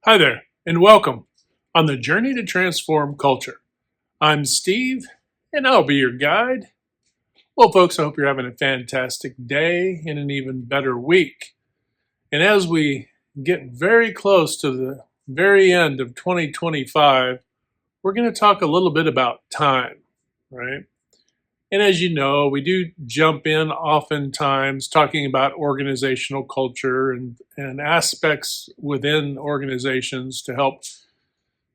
Hi there, and welcome on the journey to transform culture. I'm Steve, and I'll be your guide. Well, folks, I hope you're having a fantastic day and an even better week. And as we get very close to the very end of 2025, we're going to talk a little bit about time, right? And as you know, we do jump in oftentimes talking about organizational culture and aspects within organizations to help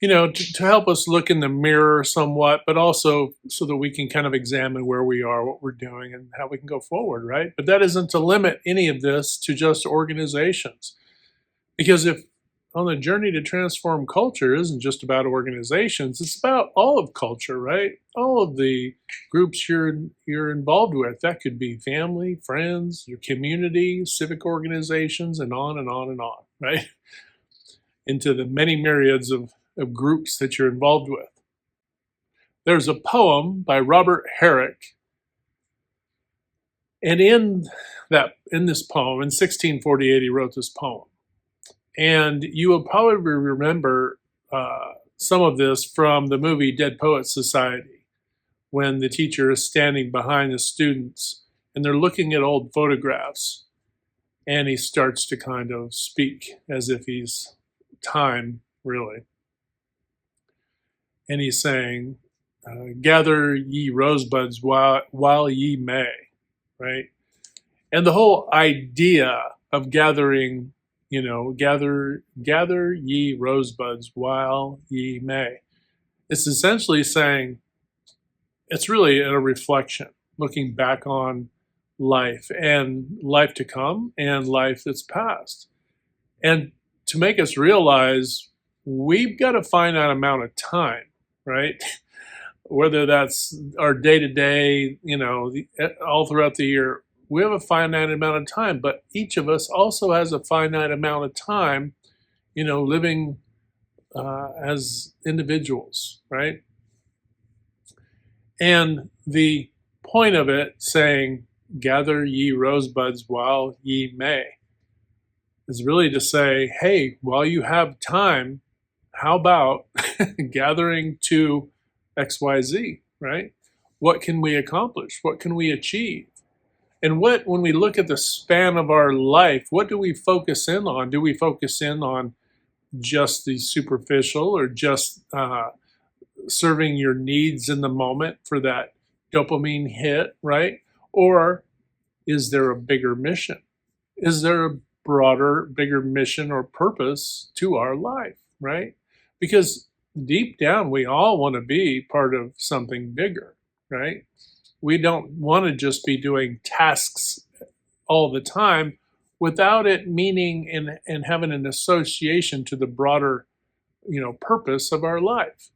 to help us look in the mirror somewhat, but also so that we can kind of examine where we are, what we're doing, and how we can go forward, right? But that isn't to limit any of this to just organizations. Because if on the journey to transform culture isn't just about organizations, it's about all of culture, right? All of the groups you're involved with. That could be family, friends, your community, civic organizations, and on and on and on, right? Into the many myriads of groups that you're involved with. There's a poem by Robert Herrick, and in this poem, in 1648, he wrote this poem. And you will probably remember some of this from the movie Dead Poets Society, when the teacher is standing behind the students and they're looking at old photographs, and he starts to kind of speak as if he's time, really. And he's saying, gather ye rosebuds while ye may, right? And the whole idea of gathering, gather ye rosebuds while ye may. It's essentially saying it's really a reflection, looking back on life and life to come and life that's past. And to make us realize we've got a finite amount of time, right? Whether that's our day to day, all throughout the year, we have a finite amount of time, but each of us also has a finite amount of time, living as individuals, right? And the point of it saying, gather ye rosebuds while ye may, is really to say, hey, while you have time, how about gathering to XYZ, right? What can we accomplish? What can we achieve? And when we look at the span of our life, what do we focus in on? Do we focus in on just the superficial or just serving your needs in the moment for that dopamine hit, right? Or is there a bigger mission? Is there a broader, bigger mission or purpose to our life, right? Because deep down, we all want to be part of something bigger, right? We don't want to just be doing tasks all the time without it meaning and having an association to the broader, purpose of our life.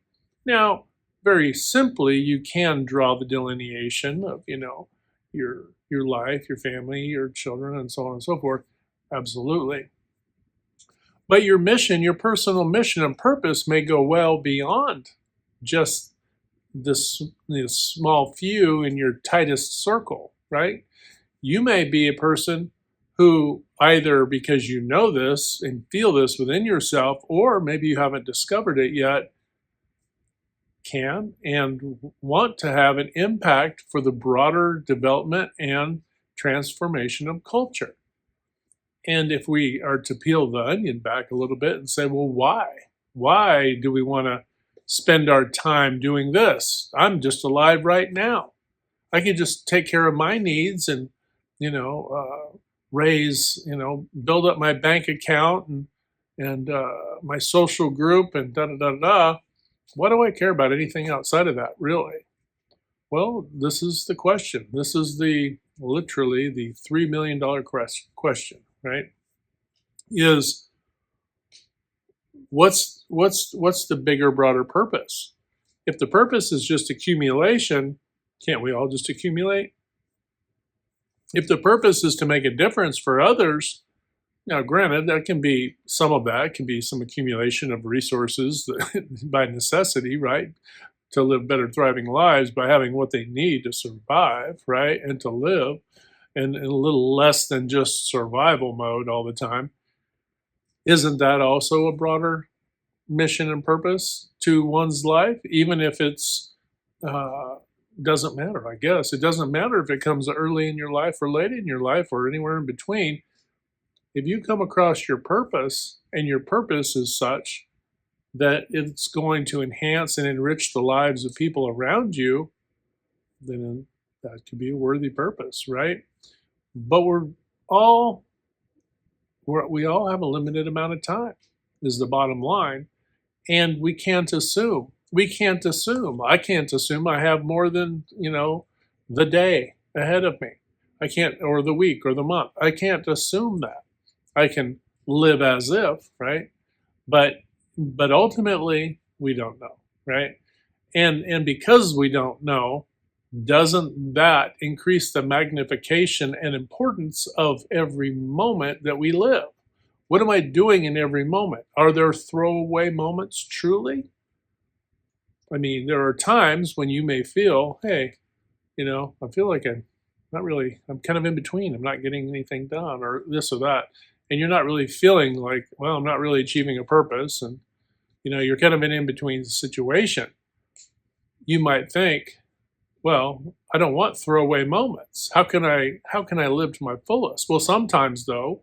Now, very simply, you can draw the delineation of, your life, your family, your children, and so on and so forth. Absolutely. But your mission, your personal mission and purpose may go well beyond just this small few in your tightest circle, right? You may be a person who either because you know this and feel this within yourself, or maybe you haven't discovered it yet, can and want to have an impact for the broader development and transformation of culture. And if we are to peel the onion back a little bit and say, well, why? Why do we want to spend our time doing this? I'm just alive right now. I can just take care of my needs and, raise, build up my bank account and my social group and da da da da. Why do I care about anything outside of that, really? Well, this is the question. This is literally the $3 million question, right? Is what's the bigger, broader purpose? If the purpose is just accumulation, can't we all just accumulate? If the purpose is to make a difference for others, now granted, that can be some of that, can be some accumulation of resources by necessity, right? To live better, thriving lives by having what they need to survive, right? And to live and a little less than just survival mode all the time. Isn't that also a broader mission and purpose to one's life, even if it's uh, doesn't matter, I guess. It doesn't matter if it comes early in your life or late in your life or anywhere in between. If you come across your purpose and your purpose is such that it's going to enhance and enrich the lives of people around you, then that could be a worthy purpose, right? But all we all have a limited amount of time, is the bottom line. And we can't assume. We can't assume. I can't assume I have more than, the day ahead of me. I can't, or the week or the month. I can't assume that. I can live as if, right? But ultimately we don't know, right? And because we don't know, doesn't that increase the magnification and importance of every moment that we live? What am I doing in every moment? Are there throwaway moments truly? I mean, there are times when you may feel, hey, I feel like I'm kind of in between. I'm not getting anything done or this or that. And you're not really feeling like, well, I'm not really achieving a purpose. And, you're kind of an in between situation. You might think, well, I don't want throwaway moments. How can I live to my fullest? Well, sometimes though,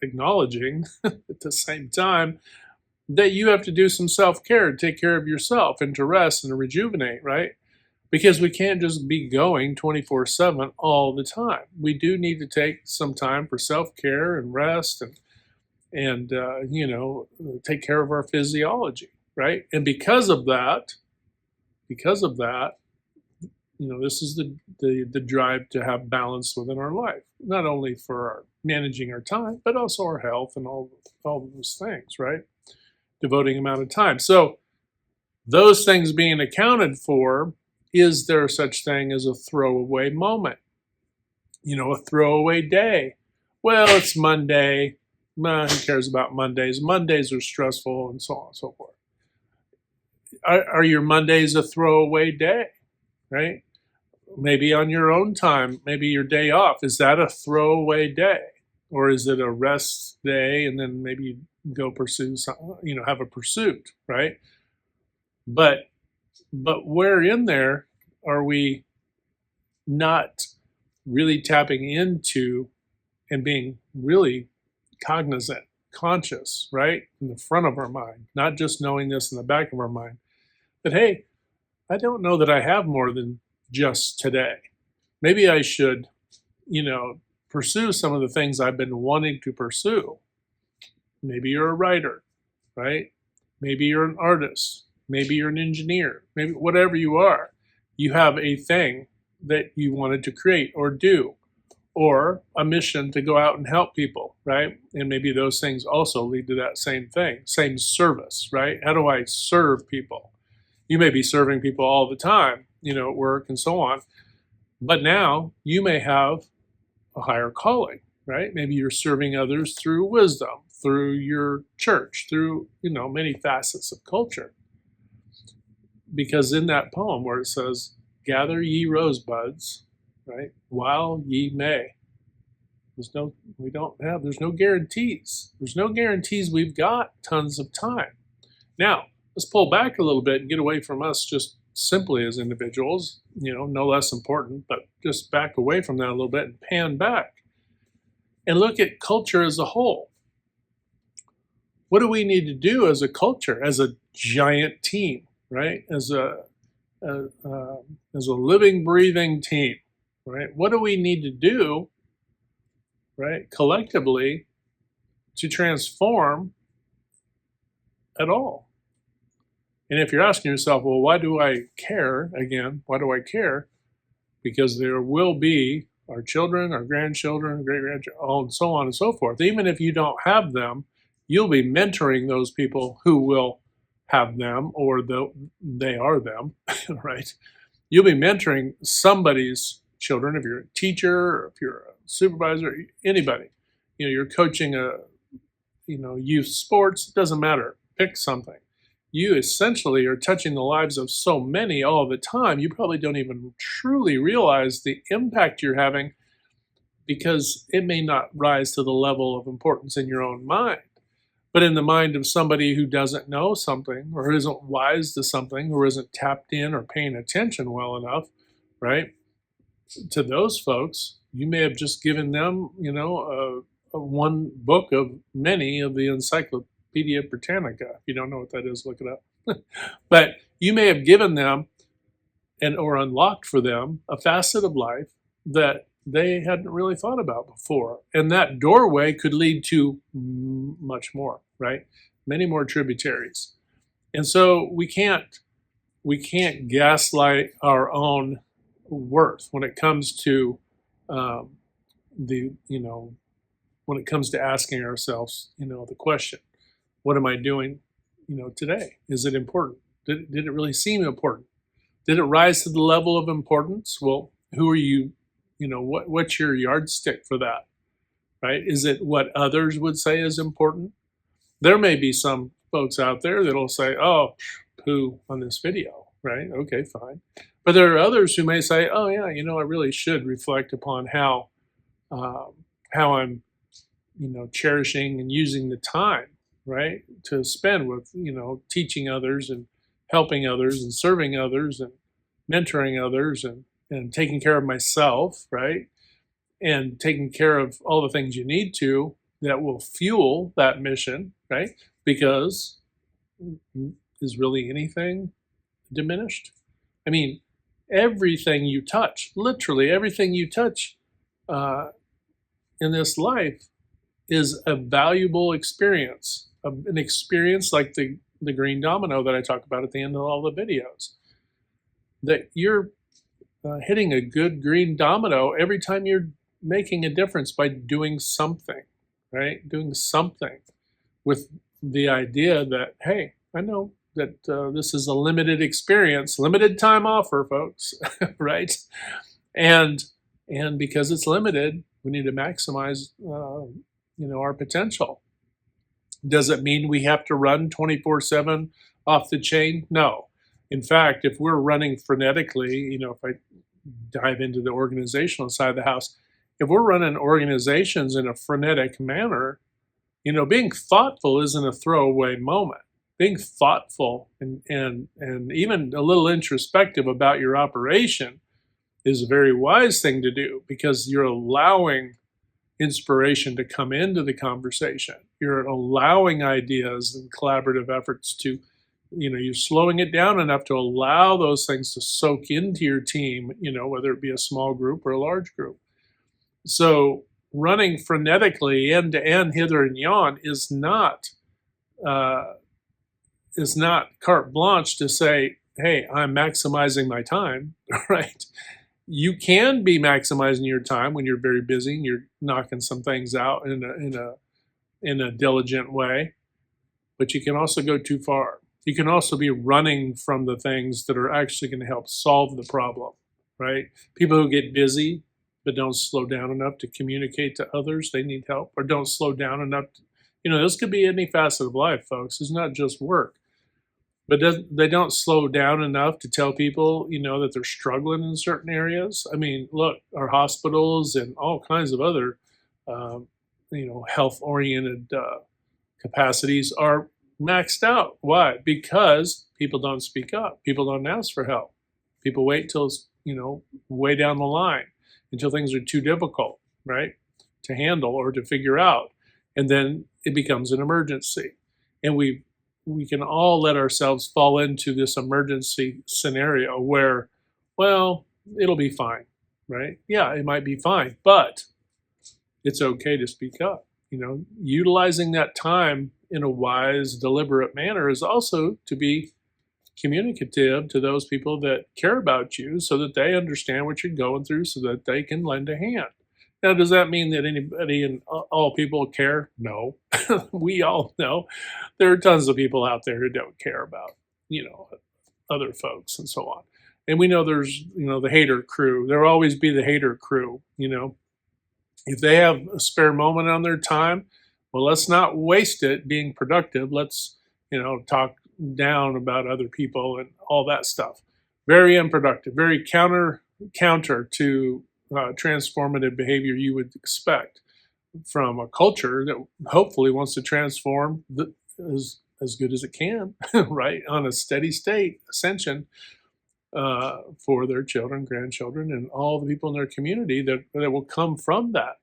acknowledging at the same time that you have to do some self-care to take care of yourself and to rest and to rejuvenate, right? Because we can't just be going 24/7 all the time. We do need to take some time for self-care and rest and take care of our physiology, right? And because of that, this is the drive to have balance within our life, not only for managing our time, but also our health and all those things, right? Devoting amount of time. So those things being accounted for, is there such thing as a throwaway moment? A throwaway day. Well, it's Monday. Nah, who cares about Mondays? Mondays are stressful and so on and so forth. Are your Mondays a throwaway day, right? Maybe on your own time, maybe your day off. Is that a throwaway day? Or is it a rest day and then maybe go pursue something, have a pursuit, right? But where in there are we not really tapping into and being really cognizant, conscious, right? In the front of our mind, not just knowing this in the back of our mind. But hey, I don't know that I have more than just today. Maybe I should, pursue some of the things I've been wanting to pursue. Maybe you're a writer, right? Maybe you're an artist. Maybe you're an engineer. Maybe whatever you are, you have a thing that you wanted to create or do, or a mission to go out and help people, right? And maybe those things also lead to that same thing, same service, right? How do I serve people? You may be serving people all the time, at work and so on. But now you may have a higher calling, right? Maybe you're serving others through wisdom, through your church, through, many facets of culture. Because in that poem where it says, gather ye rosebuds, right, while ye may. There's no guarantees. There's no guarantees we've got tons of time. Now, let's pull back a little bit and get away from us just simply as individuals, no less important, but just back away from that a little bit and pan back and look at culture as a whole. What do we need to do as a culture, as a giant team, right? As a living, breathing team, right? What do we need to do, right, collectively to transform at all? And if you're asking yourself, well, why do I care? Again, why do I care? Because there will be our children, our grandchildren, great-grandchildren, and so on and so forth. Even if you don't have them, you'll be mentoring those people who will have them, or they are them, right? You'll be mentoring somebody's children if you're a teacher, or if you're a supervisor, anybody. You're coaching youth sports, it doesn't matter. Pick something. You essentially are touching the lives of so many all the time, you probably don't even truly realize the impact you're having, because it may not rise to the level of importance in your own mind. But in the mind of somebody who doesn't know something, or who isn't wise to something, or isn't tapped in or paying attention well enough, right? To those folks, you may have just given them, a one book of many of the Encyclopedia Britannica. If you don't know what that is, look it up. But you may have given them or unlocked for them a facet of life that they hadn't really thought about before. And that doorway could lead to much more, right? Many more tributaries. And so we can't gaslight our own worth when it comes to the when it comes to asking ourselves the question, what am I doing today? Is it important? Did it really seem important? Did it rise to the level of importance? Well, who are you? What's your yardstick for that? Right? Is it what others would say is important? There may be some folks out there that'll say, "Oh, poo on this video." Right? Okay, fine. But there are others who may say, "Oh, yeah, I really should reflect upon um, how I'm, cherishing and using the time, right, to spend with, teaching others and helping others and serving others and mentoring others and taking care of myself, right, and taking care of all the things you need to that will fuel that mission, right, because is really anything diminished? I mean, everything you touch, literally everything you touch uh, in this life is a valuable experience, an experience like the green domino that I talk about at the end of all the videos. That you're hitting a good green domino every time you're making a difference by doing something, right? Doing something with the idea that, hey, I know that this is a limited experience, limited time offer, folks, right? And because it's limited, we need to maximize, our potential. Does it mean we have to run 24/7 off the chain? No. In fact, if we're running frenetically, if I dive into the organizational side of the house, if we're running organizations in a frenetic manner, being thoughtful isn't a throwaway moment. Being thoughtful and even a little introspective about your operation is a very wise thing to do, because you're allowing inspiration to come into the conversation. You're allowing ideas and collaborative efforts to, you're slowing it down enough to allow those things to soak into your team, whether it be a small group or a large group. So running frenetically end to end, hither and yon, is not carte blanche to say, hey, I'm maximizing my time, right? You can be maximizing your time when you're very busy and you're knocking some things out in a diligent way, but you can also go too far. You can also be running from the things that are actually going to help solve the problem, right? People who get busy but don't slow down enough to communicate to others they need help, or don't slow down enough this could be any facet of life, folks. It's not just work. But they don't slow down enough to tell people, that they're struggling in certain areas. I mean, look, our hospitals and all kinds of other, health-oriented capacities are maxed out. Why? Because people don't speak up. People don't ask for help. People wait till it's, way down the line, until things are too difficult, right, to handle or to figure out. And then it becomes an emergency. And we can all let ourselves fall into this emergency scenario where, well, it'll be fine, right? Yeah, it might be fine, but it's okay to speak up. Utilizing that time in a wise, deliberate manner is also to be communicative to those people that care about you, so that they understand what you're going through, so that they can lend a hand. Now, does that mean that anybody and all people care? No. We all know there are tons of people out there who don't care about, other folks and so on. And we know there's, the hater crew. There'll always be the hater crew, If they have a spare moment on their time, well, let's not waste it being productive. Let's, talk down about other people and all that stuff. Very unproductive, very counter to transformative behavior you would expect. from a culture that hopefully wants to transform as good as it can, right, on a steady state ascension for their children, grandchildren, and all the people in their community that will come from that.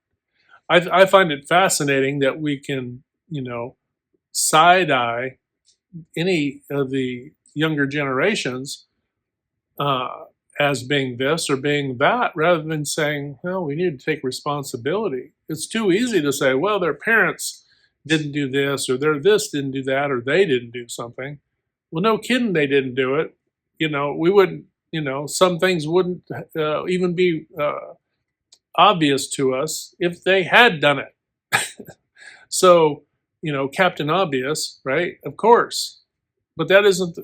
I find it fascinating that we can, side eye any of the younger generations uh, as being this or being that, rather than saying, well, we need to take responsibility. It's too easy to say, well, their parents didn't do this, or their this didn't do that, or they didn't do something. Well, no kidding, they didn't do it. We wouldn't, some things wouldn't even be obvious to us if they had done it. So, Captain Obvious, right? Of course. But that isn't,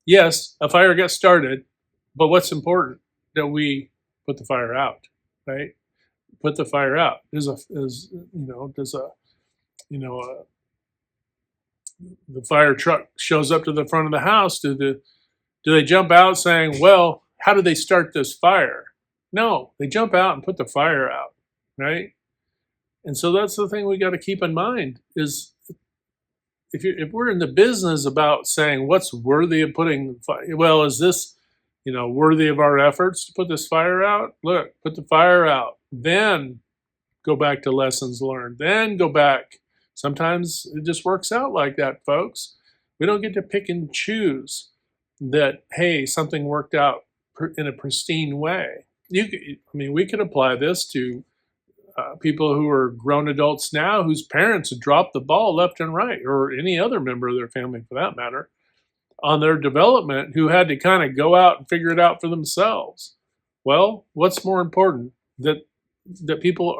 yes, a fire gets started, but what's important? That we put the fire out, right? Put the fire out. The fire truck shows up to the front of the house. Do they jump out saying, well, how do they start this fire? No, they jump out and put the fire out, right? And so that's the thing we got to keep in mind is if we're in the business about saying what's worthy of putting, well, is this, worthy of our efforts to put this fire out? Look, put the fire out. Then go back to lessons learned. Then go back. Sometimes it just works out like that, folks. We don't get to pick and choose that, hey, something worked out in a pristine way. We could apply this to people who are grown adults now whose parents dropped the ball left and right, or any other member of their family for that matter, on their development, who had to kind of go out and figure it out for themselves. Well, what's more important? That people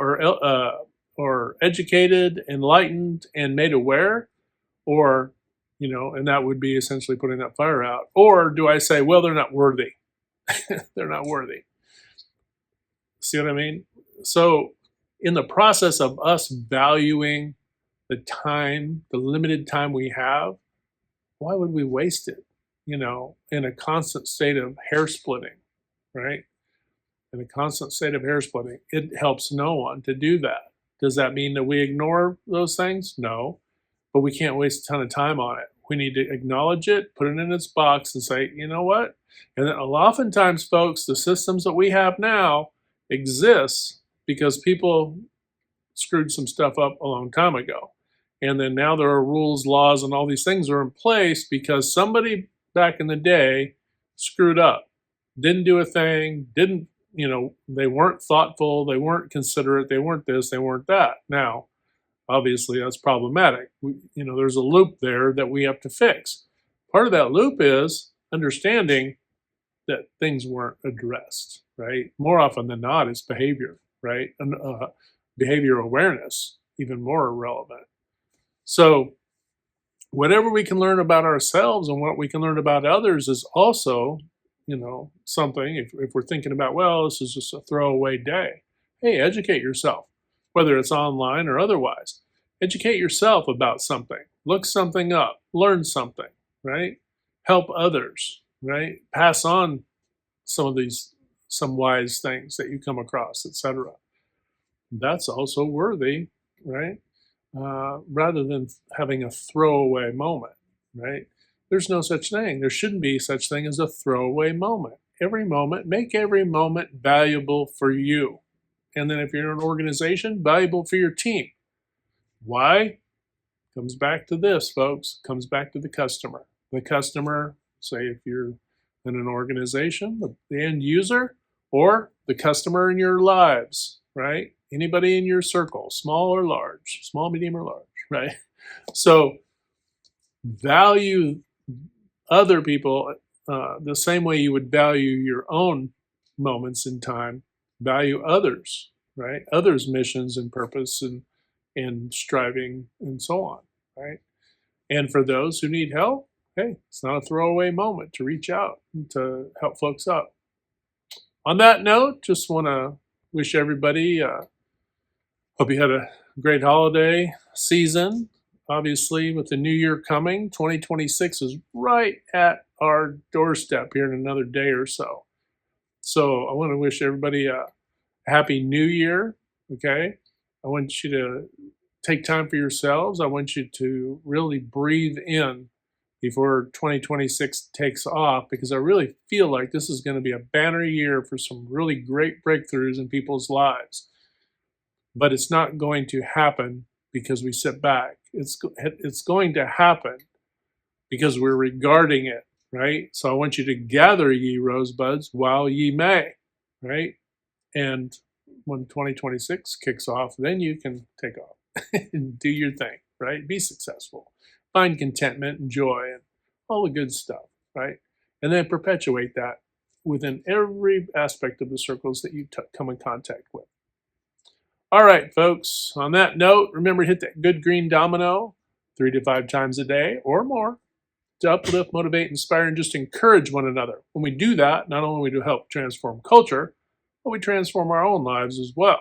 are educated, enlightened, and made aware, or and that would be essentially putting that fire out. Or do I say, well, they're not worthy? They're not worthy. See what I mean? So, in the process of us valuing the time, the limited time we have, why would we waste it? In a constant state of hair splitting, right? In a constant state of hair splitting, it helps no one to do that. Does that mean that we ignore those things? No, but we can't waste a ton of time on it. We need to acknowledge it, put it in its box, and say, you know what? And then oftentimes, folks, the systems that we have now exist because people screwed some stuff up a long time ago. And then now there are rules, laws, and all these things are in place because somebody back in the day screwed up, didn't do a thing, they weren't thoughtful, they weren't considerate, they weren't this, they weren't that. Now, obviously, that's problematic. There's a loop there that we have to fix. Part of that loop is understanding that things weren't addressed, right? More often than not, it's behavior, right? And behavior awareness, even more relevant. So whatever we can learn about ourselves and what we can learn about others is also, something, if we're thinking about, well, this is just a throwaway day. Hey, educate yourself, whether it's online or otherwise. Educate yourself about something. Look something up. Learn something, right? Help others, right? Pass on some wise things that you come across, etc. That's also worthy, right? Rather than having a throwaway moment, right? There's no such thing. There shouldn't be such thing as a throwaway moment. Make every moment valuable for you. And then if you're in an organization, valuable for your team. Why? Comes back to this, folks. Comes back to the customer. The customer, say if you're in an organization, the end user, or the customer in your lives, right? Anybody in your circle, small or large, small, medium, or large, right? So value other people the same way you would value your own moments in time. Value others, right? Others' missions and purpose and striving and so on, right? And for those who need help, hey, it's not a throwaway moment to reach out and to help folks out. On that note, just want to wish everybody, hope you had a great holiday season. Obviously, with the new year coming, 2026 is right at our doorstep here in another day or so. So I want to wish everybody a happy new year, okay? I want you to take time for yourselves. I want you to really breathe in before 2026 takes off, because I really feel like this is going to be a banner year for some really great breakthroughs in people's lives. But it's not going to happen because we sit back. It's going to happen because we're regarding it, right? So I want you to gather ye rosebuds while ye may, right? And when 2026 kicks off, then you can take off and do your thing, right? Be successful, find contentment and joy and all the good stuff, right? And then perpetuate that within every aspect of the circles that you come in contact with. All right, folks, on that note, remember to hit that good green domino 3 to 5 times a day or more to uplift, motivate, inspire, and just encourage one another. When we do that, not only do we help transform culture, but we transform our own lives as well.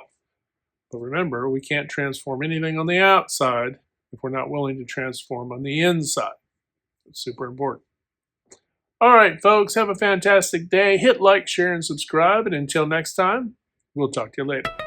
But remember, we can't transform anything on the outside if we're not willing to transform on the inside. It's super important. All right, folks, have a fantastic day. Hit like, share, and subscribe. And until next time, we'll talk to you later.